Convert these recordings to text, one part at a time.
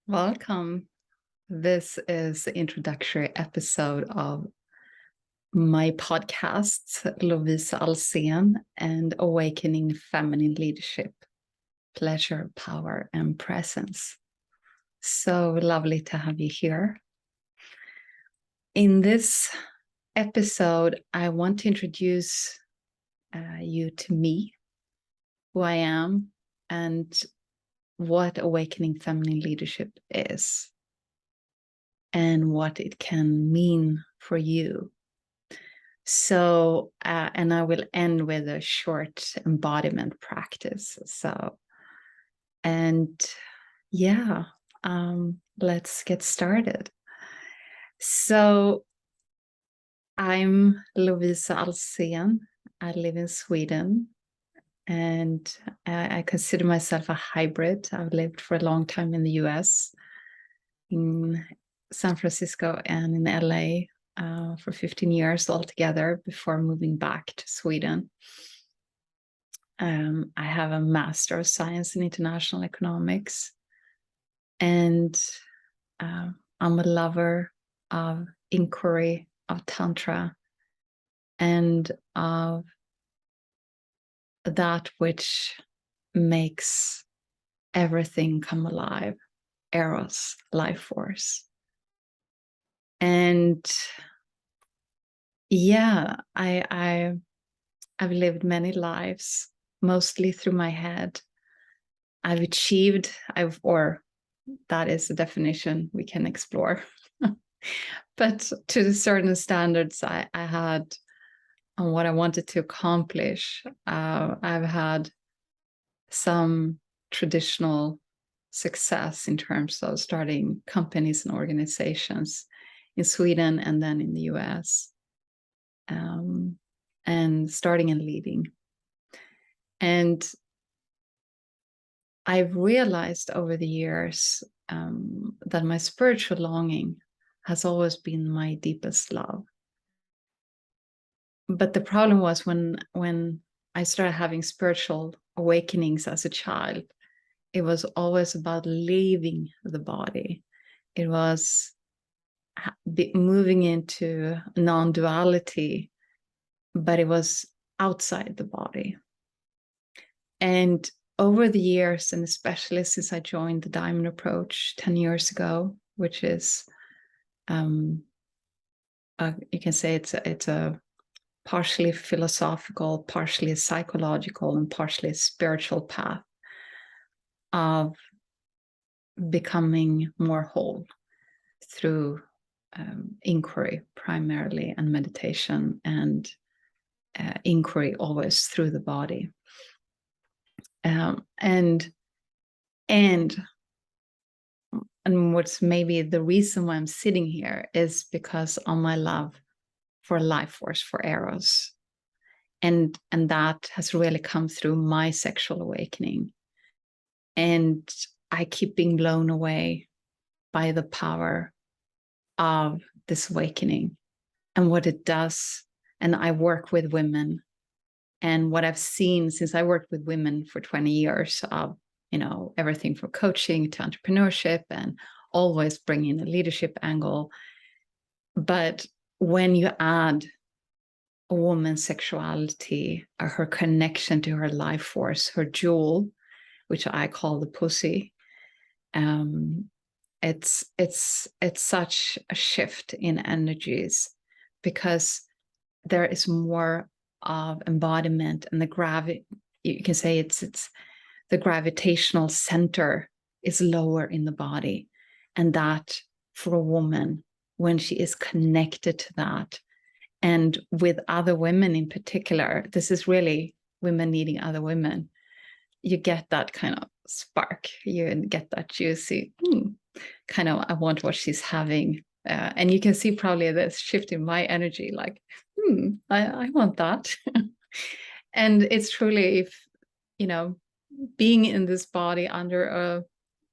Welcome. This is the introductory episode of my podcast, Lovisa, Alsen, and Awakening Feminine Leadership, Pleasure, Power, and Presence. So lovely to have you here. In this episode, I want to introduce you to me, who I am, and what Awakening Feminine Leadership is, and what it can mean for you. So, and I will end with a short embodiment practice. Let's get started. So, I'm Lovisa Alsen. I live in Sweden, and I consider myself a hybrid. I've lived for a long time in the US, in San Francisco and in LA. For 15 years altogether before moving back to Sweden. I have a Master of Science in International Economics, and I'm a lover of inquiry, of Tantra, and of that which makes everything come alive, Eros, life force. And yeah, I've lived many lives, mostly through my head. I've achieved, or that is a definition we can explore. But to certain standards I had on what I wanted to accomplish, I've had some traditional success in terms of starting companies and organizations in Sweden and then in the US, and starting and leading. And I've realized over the years that my spiritual longing has always been my deepest love. But the problem was when I started having spiritual awakenings as a child, it was always about leaving the body. It was moving into non-duality, but it was outside the body. And over the years, and especially since I joined the Diamond Approach 10 years ago, which is, you can say it's a partially philosophical, partially psychological, and partially spiritual path of becoming more whole through inquiry primarily, and meditation, and inquiry always through the body. And what's maybe the reason why I'm sitting here is because of my love for life force, for Eros. And that has really come through my sexual awakening. And I keep being blown away by the power of this awakening and what it does. And I work with women, and what I've seen since I worked with women for 20 years of, everything from coaching to entrepreneurship, and always bringing a leadership angle. But when you add a woman's sexuality, or her connection to her life force, her jewel, which I call the pussy, it's such a shift in energies, because there is more of embodiment, and you can say it's the gravitational center is lower in the body, and that for a woman, when she is connected to that, and with other women in particular, this is really women needing other women, you get that kind of spark, you get that juicy kind of, I want what she's having. And you can see probably this shift in my energy, like, I want that. And it's truly, if, being in this body under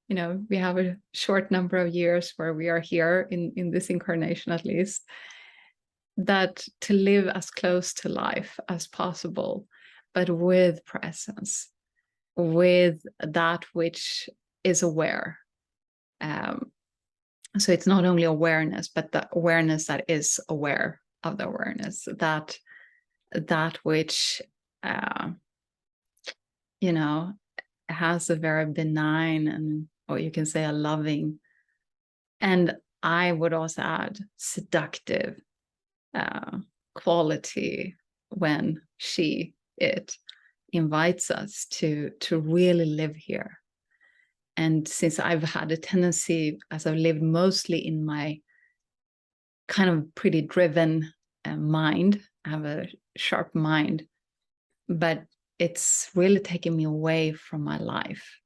we have a short number of years where we are here in this incarnation, at least, that to live as close to life as possible, but with presence, with that which is aware, So it's not only awareness, but the awareness that is aware of the awareness, that which, you know, has a very benign and, or you can say a loving, and I would also add seductive quality when it invites us to really live here. And since I've had a tendency, as I've lived mostly in my kind of pretty driven mind, I have a sharp mind, but it's really taken me away from my life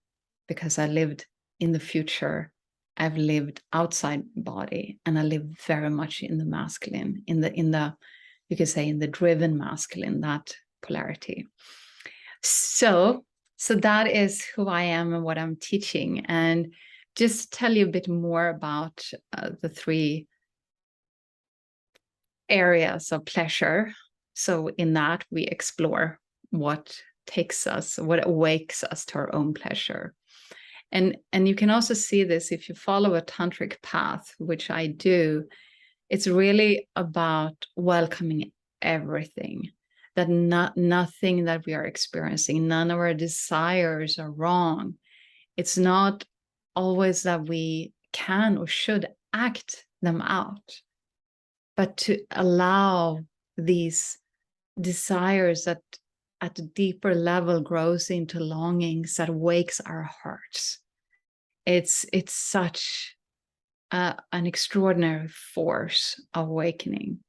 because I lived in the future. I've lived outside body, and I live very much in the masculine, in the you could say in the driven masculine, that polarity. So that is who I am and what I'm teaching. And just tell you a bit more about the 3 areas of pleasure. So in that we explore what awakes us to our own pleasure. And you can also see this if you follow a tantric path, which I do. It's really about welcoming everything, that nothing that we are experiencing, none of our desires are wrong. It's not always that we can or should act them out, but to allow these desires that at a deeper level grows into longings that wakes our hearts. It's such an extraordinary force of awakening.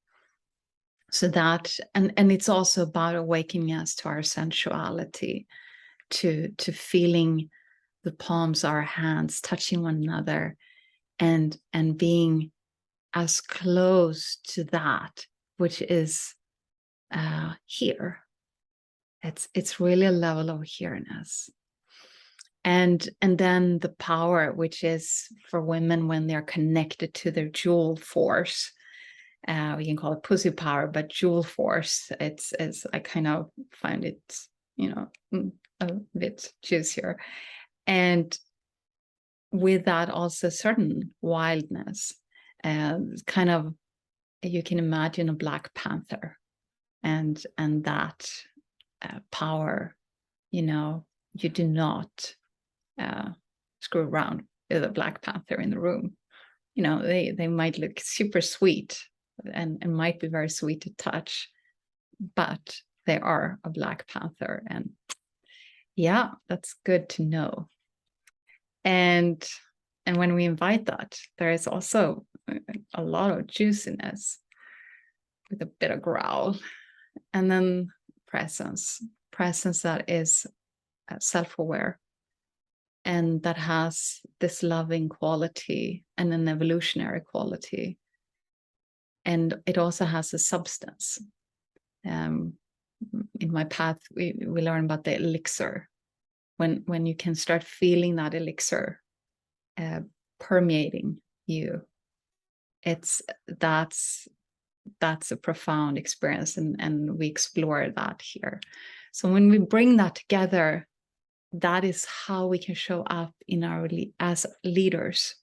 So that, and it's also about awakening us to our sensuality, to feeling the palms of our hands touching one another, and being as close to that which is here. It's really a level of here-ness. And then the power, which is for women when they're connected to their jewel force. We can call it pussy power, but jewel force, it's I kind of find it, a bit juicier. And with that also certain wildness, kind of, you can imagine a Black Panther, and that power, you do not screw around with a Black Panther in the room. They might look super sweet and might be very sweet to touch, but they are a Black Panther. And yeah, that's good to know. And when we invite that, there is also a lot of juiciness with a bit of growl. And then presence that is self-aware, and that has this loving quality and an evolutionary quality. And it also has a substance. In my path, we learn about the elixir. When you can start feeling that elixir permeating you, that's a profound experience, and we explore that here. So when we bring that together, that is how we can show up in as leaders,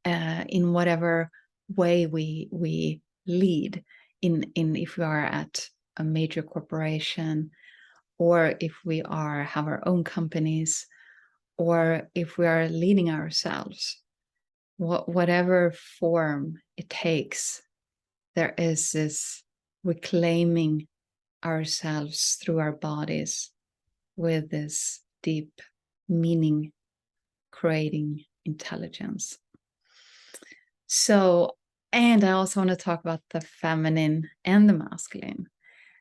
in whatever way we lead, in if we are at a major corporation, or if we have our own companies, or if we are leading ourselves, whatever form it takes, there is this reclaiming ourselves through our bodies with this deep meaning creating intelligence. So, and I also want to talk about the feminine and the masculine,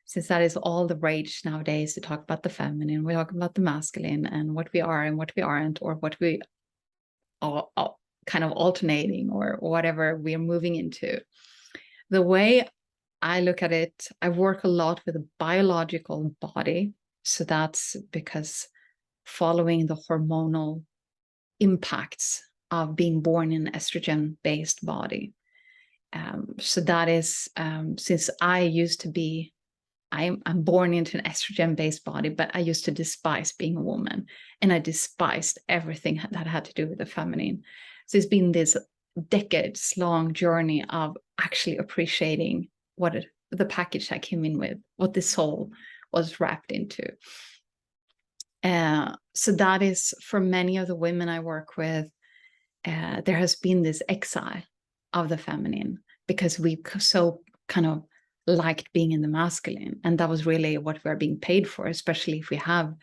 since that is all the rage nowadays, to talk about the feminine. We talk about the masculine and what we are and what we aren't, or what we are kind of alternating, or whatever we are moving into. The way I look at it, I work a lot with the biological body. So that's because following the hormonal impacts of being born in an estrogen-based body. So that is, since I used to be I'm born into an estrogen-based body, but I used to despise being a woman, and I despised everything that had to do with the feminine. So it's been this decades-long journey of actually appreciating the package I came in with, what the soul was wrapped into. So that is, for many of the women I work with, there has been this exile of the feminine because we so kind of liked being in the masculine, and that was really what we're being paid for, especially if we have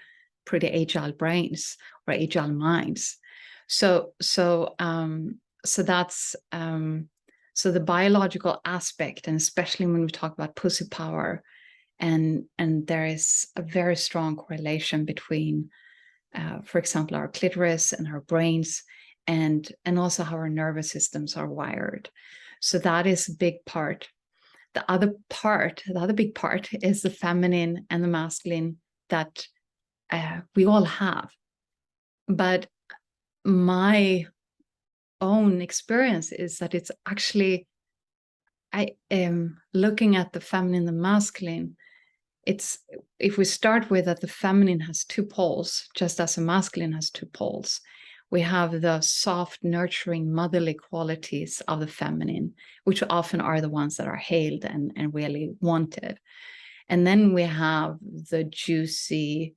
pretty agile brains or agile minds. So that's so the biological aspect, and especially when we talk about pussy power, and there is a very strong correlation between, for example, our clitoris and our brains, and also how our nervous systems are wired. So that is a big part. The other big part is the feminine and the masculine that we all have. But my own experience is that it's actually, I am looking at the feminine and the masculine. It's, if we start with that the feminine has two poles, just as the masculine has two poles. We have the soft, nurturing, motherly qualities of the feminine, which often are the ones that are hailed and really wanted. And then we have the juicy,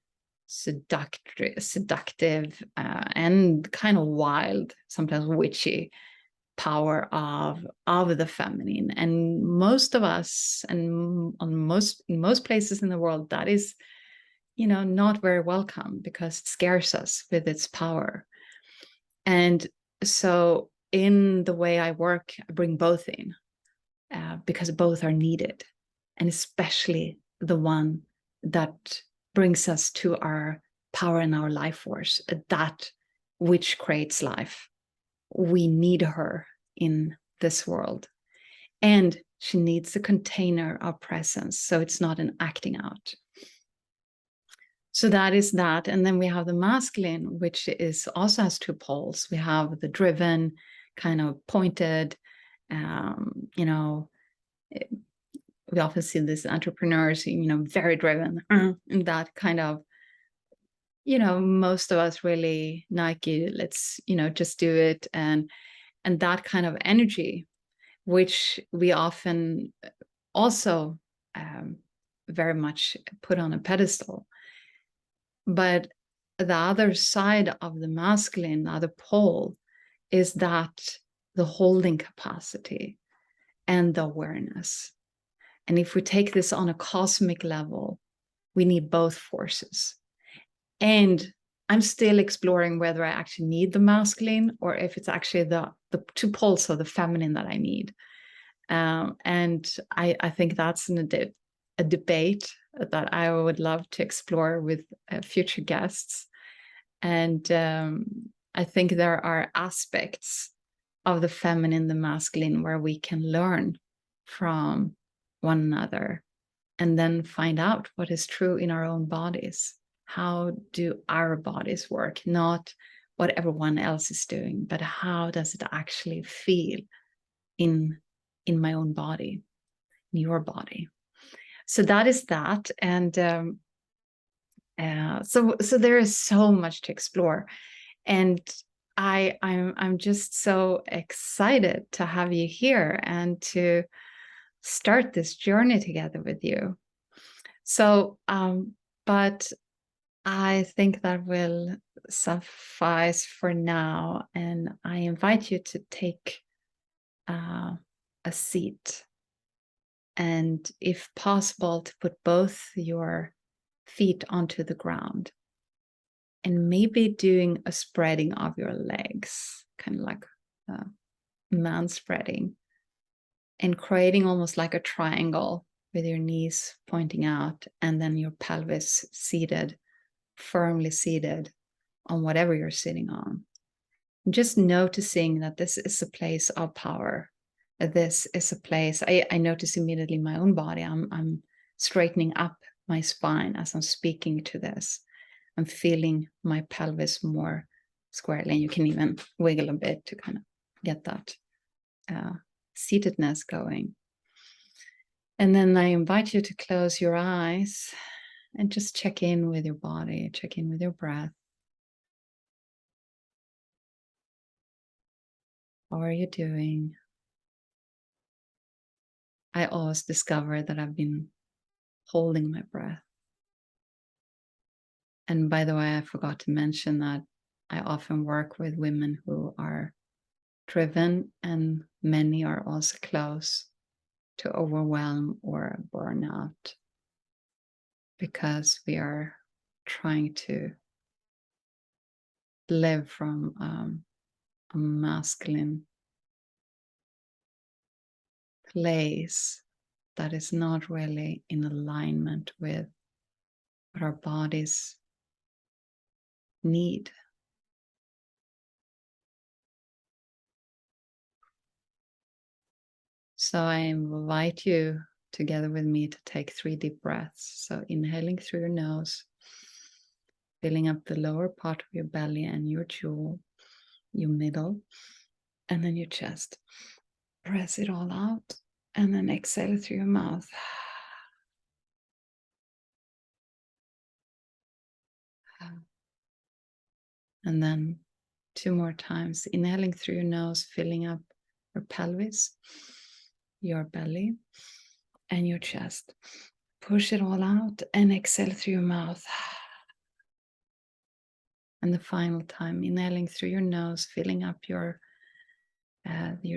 seductive, and kind of wild, sometimes witchy power of the feminine. And most of us, and in most places in the world, that is, not very welcome because it scares us with its power. And so in the way I work, I bring both in, because both are needed, and especially the one that brings us to our power and our life force, that which creates life. We need her in this world, and she needs a container of presence, so it's not an acting out. So that is that. And then we have the masculine, which is also has two poles. We have the driven, kind of pointed, we often see this entrepreneurs, very driven, and that kind of, most of us really Nike, let's, just do it. And that kind of energy, which we often also very much put on a pedestal. But the other side of the masculine, the other pole, is that the holding capacity and the awareness. And if we take this on a cosmic level, we need both forces. And I'm still exploring whether I actually need the masculine or if it's actually the two poles of the feminine that I need. And I think that's a debate that I would love to explore with future guests. And I think there are aspects of the feminine, the masculine, where we can learn from one another and then find out what is true in our own bodies. How do our bodies work? Not what everyone else is doing, but how does it actually feel in my own body, in your body? So that is that. And so there is so much to explore. And I'm just so excited to have you here and to start this journey together with you. So, but I think that will suffice for now. And I invite you to take a seat. And if possible, to put both your feet onto the ground. And maybe doing a spreading of your legs, kind of like man spreading. And creating almost like a triangle with your knees pointing out, and then your pelvis seated, firmly seated on whatever you're sitting on. Just noticing that this is a place of power. This is a place, I notice immediately my own body. I'm straightening up my spine as I'm speaking to this. I'm feeling my pelvis more squarely. And you can even wiggle a bit to kind of get that seatedness going. And then I invite you to close your eyes and just check in with your body, check in with your breath. How are you doing? I always discover that I've been holding my breath. And by the way, I forgot to mention that I often work with women who are driven, and many are also close to overwhelm or burnout because we are trying to live from a masculine place that is not really in alignment with what our bodies need. So I invite you together with me to take 3 deep breaths. So inhaling through your nose, filling up the lower part of your belly and your jaw, your middle, and then your chest. Press it all out and then exhale through your mouth. And then 2 more times, inhaling through your nose, filling up your pelvis, your belly, and your chest. Push it all out and exhale through your mouth. And the final time, inhaling through your nose, filling up your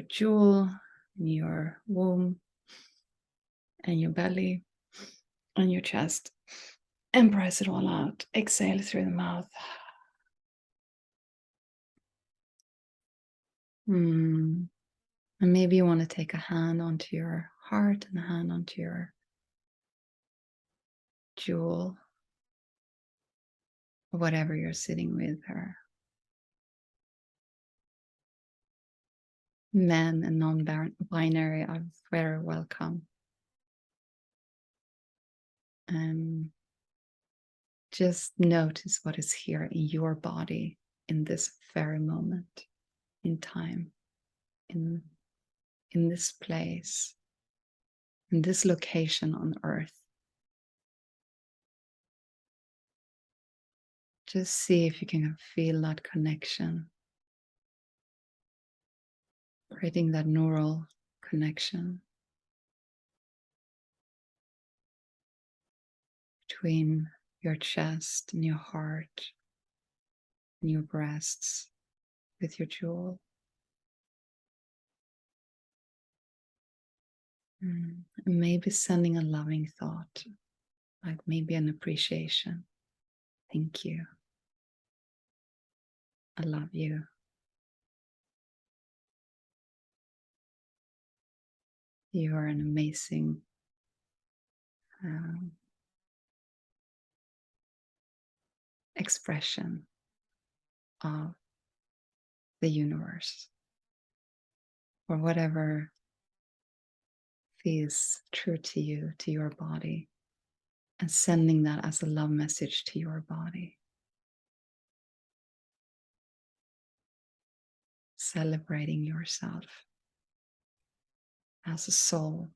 jewel, your womb, and your belly, and your chest. And press it all out. Exhale through the mouth. And maybe you want to take a hand onto your heart and a hand onto your jewel, or whatever you're sitting with her. Men and non-binary are very welcome. And just notice what is here in your body in this very moment in time, in this place, in this location on earth. Just see if you can feel that connection, creating that neural connection between your chest and your heart and your breasts with your jewel. And maybe sending a loving thought, like maybe an appreciation. Thank you. I love you. You are an amazing expression of the universe, or whatever feels true to you, to your body, and sending that as a love message to your body. Celebrating yourself as a soul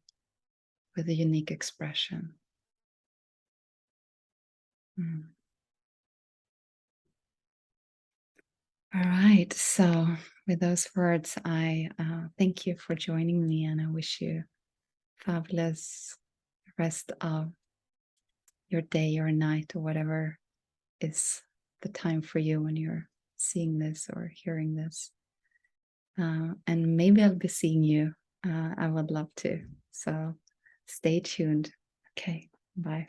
with a unique expression. All right, so with those words, I thank you for joining me, and I wish you fabulous rest of your day or night, or whatever is the time for you when you're seeing this or hearing this. And maybe I'll be seeing you. I would love to. So stay tuned. Okay, bye.